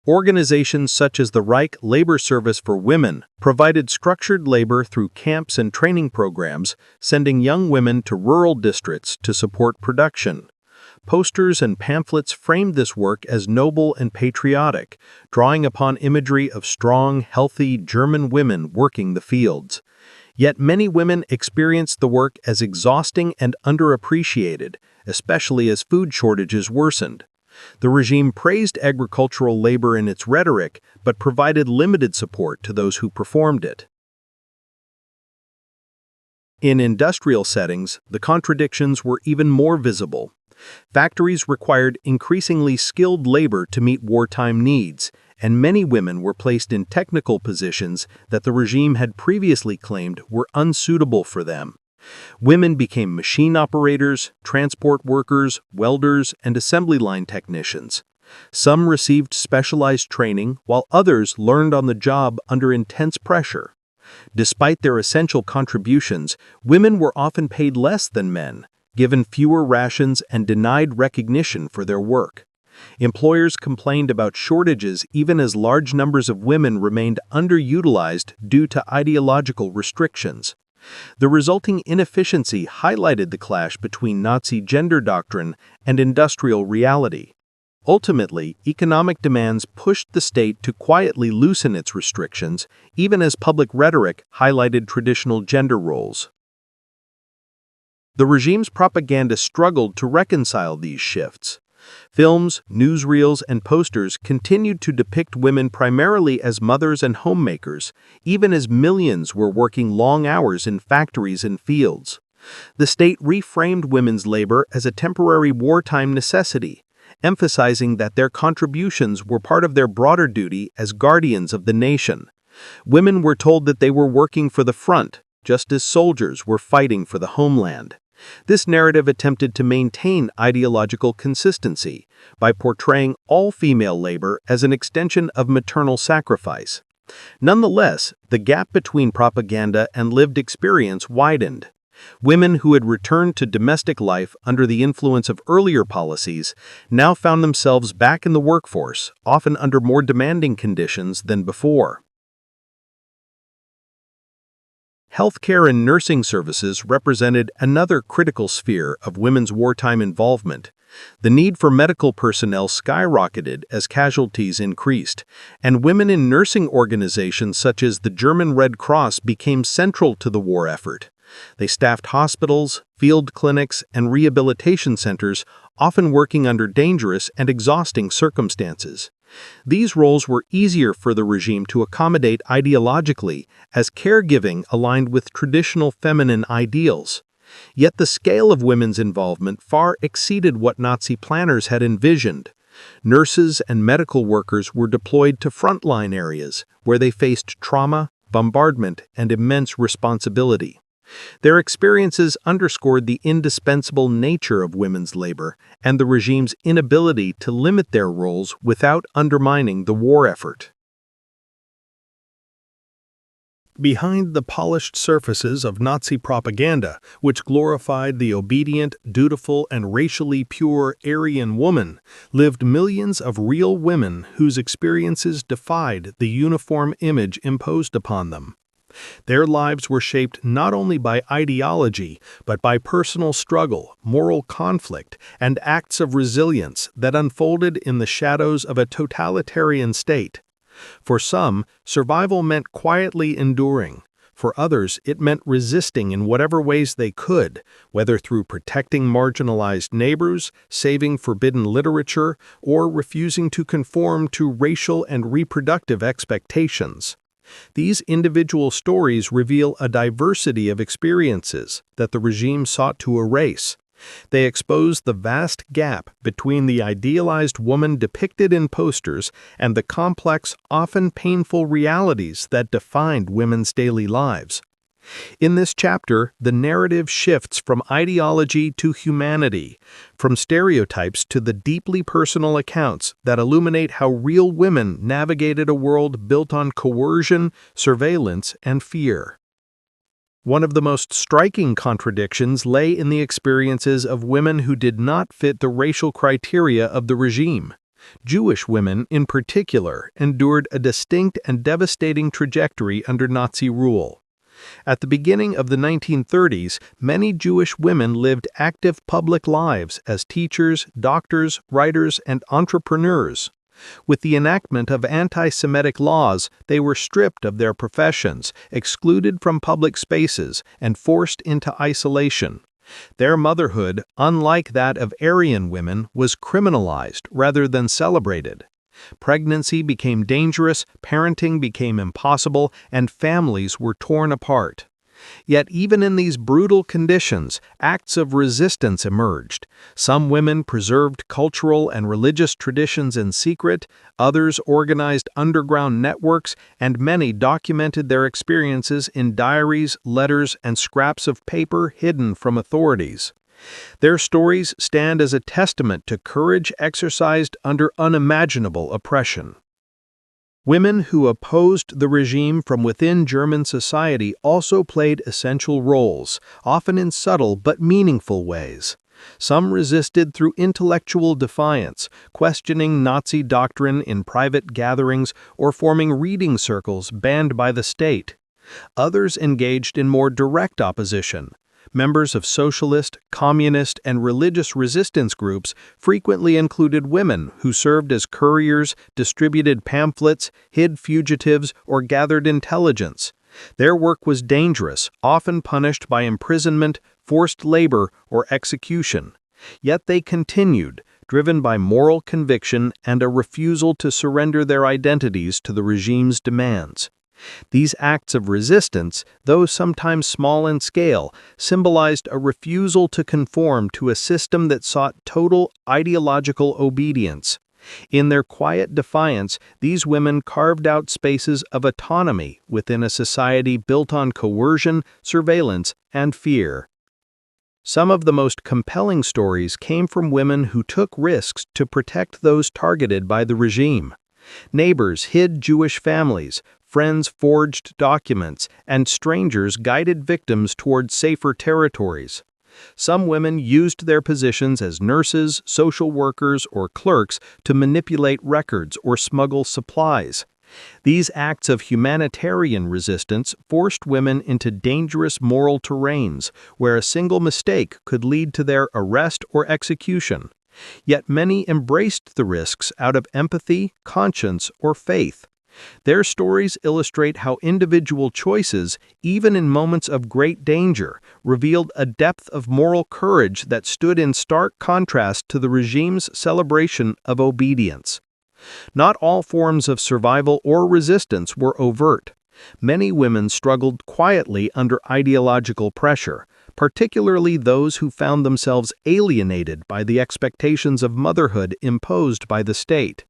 Organizations such as the Reich Labor Service for Women provided structured labor through camps and training programs, sending young women to rural districts to support production. Posters and pamphlets framed this work as noble and patriotic, drawing upon imagery of strong, healthy German women working the fields. Yet many women experienced the work as exhausting and underappreciated, especially as food shortages worsened. The regime praised agricultural labor in its rhetoric, but provided limited support to those who performed it. In industrial settings, the contradictions were even more visible. Factories required increasingly skilled labor to meet wartime needs, and many women were placed in technical positions that the regime had previously claimed were unsuitable for them. Women became machine operators, transport workers, welders, and assembly line technicians. Some received specialized training, while others learned on the job under intense pressure. Despite their essential contributions, women were often paid less than men, given fewer rations, and denied recognition for their work. Employers complained about shortages even as large numbers of women remained underutilized due to ideological restrictions. The resulting inefficiency highlighted the clash between Nazi gender doctrine and industrial reality. Ultimately, economic demands pushed the state to quietly loosen its restrictions, even as public rhetoric highlighted traditional gender roles. The regime's propaganda struggled to reconcile these shifts. Films, newsreels, and posters continued to depict women primarily as mothers and homemakers, even as millions were working long hours in factories and fields. The state reframed women's labor as a temporary wartime necessity, emphasizing that their contributions were part of their broader duty as guardians of the nation. Women were told that they were working for the front, just as soldiers were fighting for the homeland. This narrative attempted to maintain ideological consistency by portraying all female labor as an extension of maternal sacrifice. Nonetheless, the gap between propaganda and lived experience widened. Women who had returned to domestic life under the influence of earlier policies now found themselves back in the workforce, often under more demanding conditions than before. Healthcare and nursing services represented another critical sphere of women's wartime involvement. The need for medical personnel skyrocketed as casualties increased, and women in nursing organizations such as the German Red Cross became central to the war effort. They staffed hospitals, field clinics, and rehabilitation centers, often working under dangerous and exhausting circumstances. These roles were easier for the regime to accommodate ideologically, as caregiving aligned with traditional feminine ideals. Yet the scale of women's involvement far exceeded what Nazi planners had envisioned. Nurses and medical workers were deployed to frontline areas, where they faced trauma, bombardment, and immense responsibility. Their experiences underscored the indispensable nature of women's labor and the regime's inability to limit their roles without undermining the war effort. Behind the polished surfaces of Nazi propaganda, which glorified the obedient, dutiful, and racially pure Aryan woman, lived millions of real women whose experiences defied the uniform image imposed upon them. Their lives were shaped not only by ideology, but by personal struggle, moral conflict, and acts of resilience that unfolded in the shadows of a totalitarian state. For some, survival meant quietly enduring. For others, it meant resisting in whatever ways they could, whether through protecting marginalized neighbors, saving forbidden literature, or refusing to conform to racial and reproductive expectations. These individual stories reveal a diversity of experiences that the regime sought to erase. They expose the vast gap between the idealized woman depicted in posters and the complex, often painful realities that defined women's daily lives. In this chapter, the narrative shifts from ideology to humanity, from stereotypes to the deeply personal accounts that illuminate how real women navigated a world built on coercion, surveillance, and fear. One of the most striking contradictions lay in the experiences of women who did not fit the racial criteria of the regime. Jewish women, in particular, endured a distinct and devastating trajectory under Nazi rule. At the beginning of the 1930s, many Jewish women lived active public lives as teachers, doctors, writers, and entrepreneurs. With the enactment of anti-Semitic laws, they were stripped of their professions, excluded from public spaces, and forced into isolation. Their motherhood, unlike that of Aryan women, was criminalized rather than celebrated. Pregnancy became dangerous, parenting became impossible, and families were torn apart. Yet even in these brutal conditions, acts of resistance emerged. Some women preserved cultural and religious traditions in secret, others organized underground networks, and many documented their experiences in diaries, letters, and scraps of paper hidden from authorities. Their stories stand as a testament to courage exercised under unimaginable oppression. Women who opposed the regime from within German society also played essential roles, often in subtle but meaningful ways. Some resisted through intellectual defiance, questioning Nazi doctrine in private gatherings or forming reading circles banned by the state. Others engaged in more direct opposition. Members of socialist, communist, and religious resistance groups frequently included women who served as couriers, distributed pamphlets, hid fugitives, or gathered intelligence. Their work was dangerous, often punished by imprisonment, forced labor, or execution. Yet they continued, driven by moral conviction and a refusal to surrender their identities to the regime's demands. These acts of resistance, though sometimes small in scale, symbolized a refusal to conform to a system that sought total ideological obedience. In their quiet defiance, these women carved out spaces of autonomy within a society built on coercion, surveillance, and fear. Some of the most compelling stories came from women who took risks to protect those targeted by the regime. Neighbors hid Jewish families, friends forged documents, and strangers guided victims toward safer territories. Some women used their positions as nurses, social workers, or clerks to manipulate records or smuggle supplies. These acts of humanitarian resistance forced women into dangerous moral terrains where a single mistake could lead to their arrest or execution. Yet many embraced the risks out of empathy, conscience, or faith. Their stories illustrate how individual choices, even in moments of great danger, revealed a depth of moral courage that stood in stark contrast to the regime's celebration of obedience. Not all forms of survival or resistance were overt. Many women struggled quietly under ideological pressure, particularly those who found themselves alienated by the expectations of motherhood imposed by the state.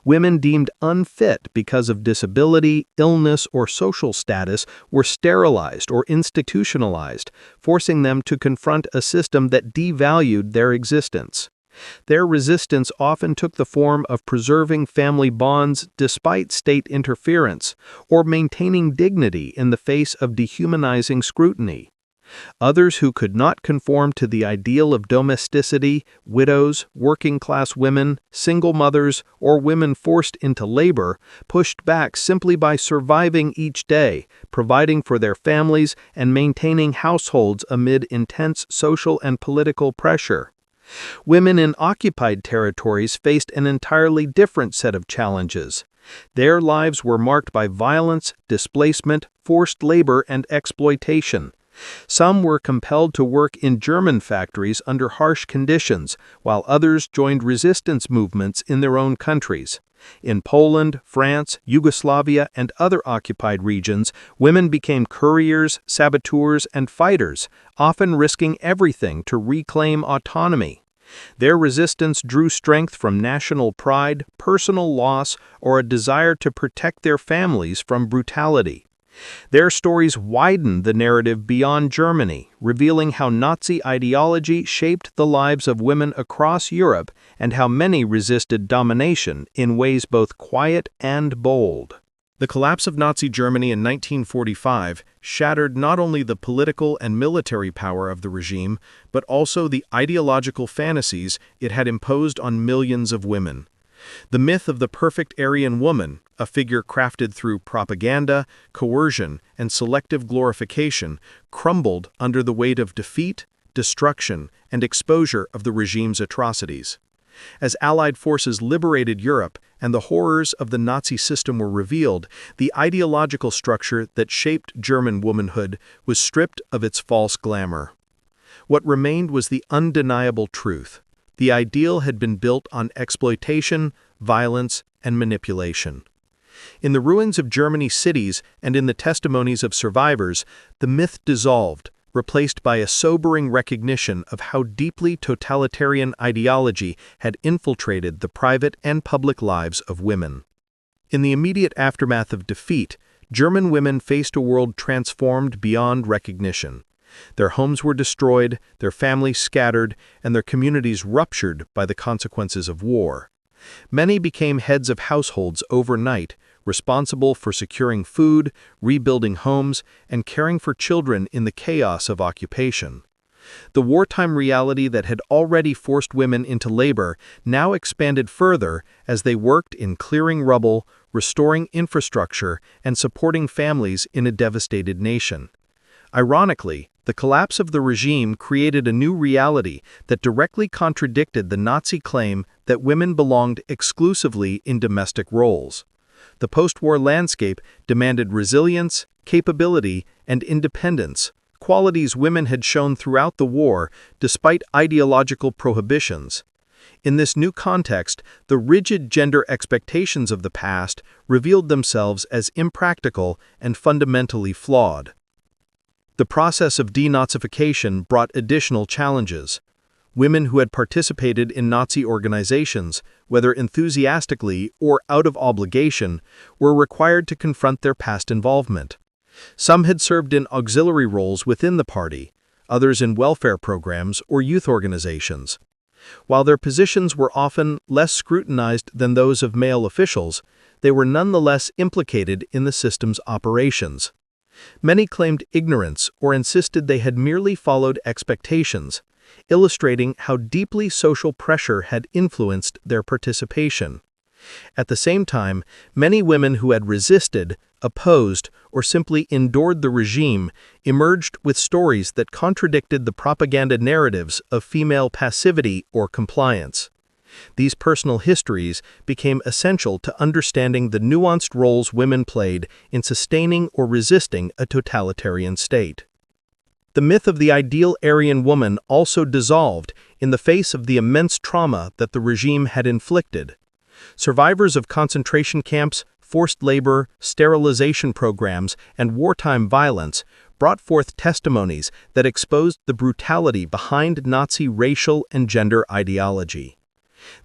Women deemed unfit because of disability, illness, or social status were sterilized or institutionalized, forcing them to confront a system that devalued their existence. Their resistance often took the form of preserving family bonds despite state interference, or maintaining dignity in the face of dehumanizing scrutiny. Others who could not conform to the ideal of domesticity, widows, working-class women, single mothers, or women forced into labor, pushed back simply by surviving each day, providing for their families, and maintaining households amid intense social and political pressure. Women in occupied territories faced an entirely different set of challenges. Their lives were marked by violence, displacement, forced labor, and exploitation. Some were compelled to work in German factories under harsh conditions, while others joined resistance movements in their own countries. In Poland, France, Yugoslavia, and other occupied regions, women became couriers, saboteurs, and fighters, often risking everything to reclaim autonomy. Their resistance drew strength from national pride, personal loss, or a desire to protect their families from brutality. Their stories widened the narrative beyond Germany, revealing how Nazi ideology shaped the lives of women across Europe and how many resisted domination in ways both quiet and bold. The collapse of Nazi Germany in 1945 shattered not only the political and military power of the regime, but also the ideological fantasies it had imposed on millions of women. The myth of the perfect Aryan woman, a figure crafted through propaganda, coercion, and selective glorification, crumbled under the weight of defeat, destruction, and exposure of the regime's atrocities. As Allied forces liberated Europe and the horrors of the Nazi system were revealed, the ideological structure that shaped German womanhood was stripped of its false glamour. What remained was the undeniable truth. The ideal had been built on exploitation, violence, and manipulation. In the ruins of Germany's cities and in the testimonies of survivors, the myth dissolved, replaced by a sobering recognition of how deeply totalitarian ideology had infiltrated the private and public lives of women. In the immediate aftermath of defeat, German women faced a world transformed beyond recognition. Their homes were destroyed, their families scattered, and their communities ruptured by the consequences of war. Many became heads of households overnight, responsible for securing food, rebuilding homes, and caring for children in the chaos of occupation. The wartime reality that had already forced women into labor now expanded further as they worked in clearing rubble, restoring infrastructure, and supporting families in a devastated nation. Ironically, the collapse of the regime created a new reality that directly contradicted the Nazi claim that women belonged exclusively in domestic roles. The post-war landscape demanded resilience, capability, and independence, qualities women had shown throughout the war despite ideological prohibitions. In this new context, the rigid gender expectations of the past revealed themselves as impractical and fundamentally flawed. The process of denazification brought additional challenges. Women who had participated in Nazi organizations, whether enthusiastically or out of obligation, were required to confront their past involvement. Some had served in auxiliary roles within the party, others in welfare programs or youth organizations. While their positions were often less scrutinized than those of male officials, they were nonetheless implicated in the system's operations. Many claimed ignorance or insisted they had merely followed expectations, illustrating how deeply social pressure had influenced their participation. At the same time, many women who had resisted, opposed, or simply endured the regime emerged with stories that contradicted the propaganda narratives of female passivity or compliance. These personal histories became essential to understanding the nuanced roles women played in sustaining or resisting a totalitarian state. The myth of the ideal Aryan woman also dissolved in the face of the immense trauma that the regime had inflicted. Survivors of concentration camps, forced labor, sterilization programs, and wartime violence brought forth testimonies that exposed the brutality behind Nazi racial and gender ideology.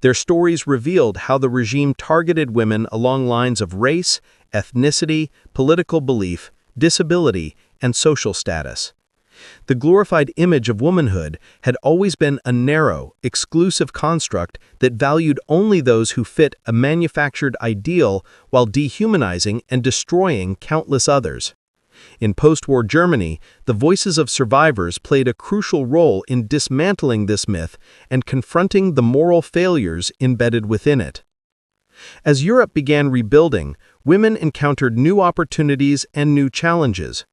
Their stories revealed how the regime targeted women along lines of race, ethnicity, political belief, disability, and social status. The glorified image of womanhood had always been a narrow, exclusive construct that valued only those who fit a manufactured ideal while dehumanizing and destroying countless others. In post-war Germany, the voices of survivors played a crucial role in dismantling this myth and confronting the moral failures embedded within it. As Europe began rebuilding, women encountered new opportunities and new challenges.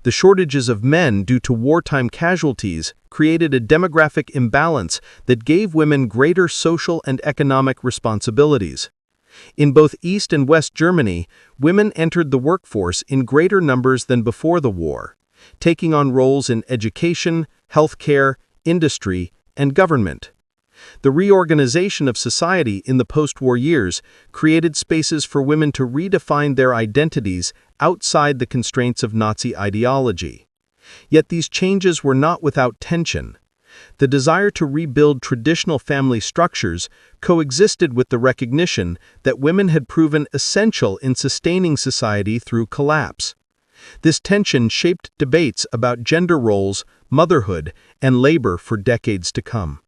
The shortages of men due to wartime casualties created a demographic imbalance that gave women greater social and economic responsibilities. In both East and West Germany, women entered the workforce in greater numbers than before the war, taking on roles in education, healthcare, industry, and government. The reorganization of society in the post-war years created spaces for women to redefine their identities outside the constraints of Nazi ideology. Yet these changes were not without tension. The desire to rebuild traditional family structures coexisted with the recognition that women had proven essential in sustaining society through collapse. This tension shaped debates about gender roles, motherhood, and labor for decades to come.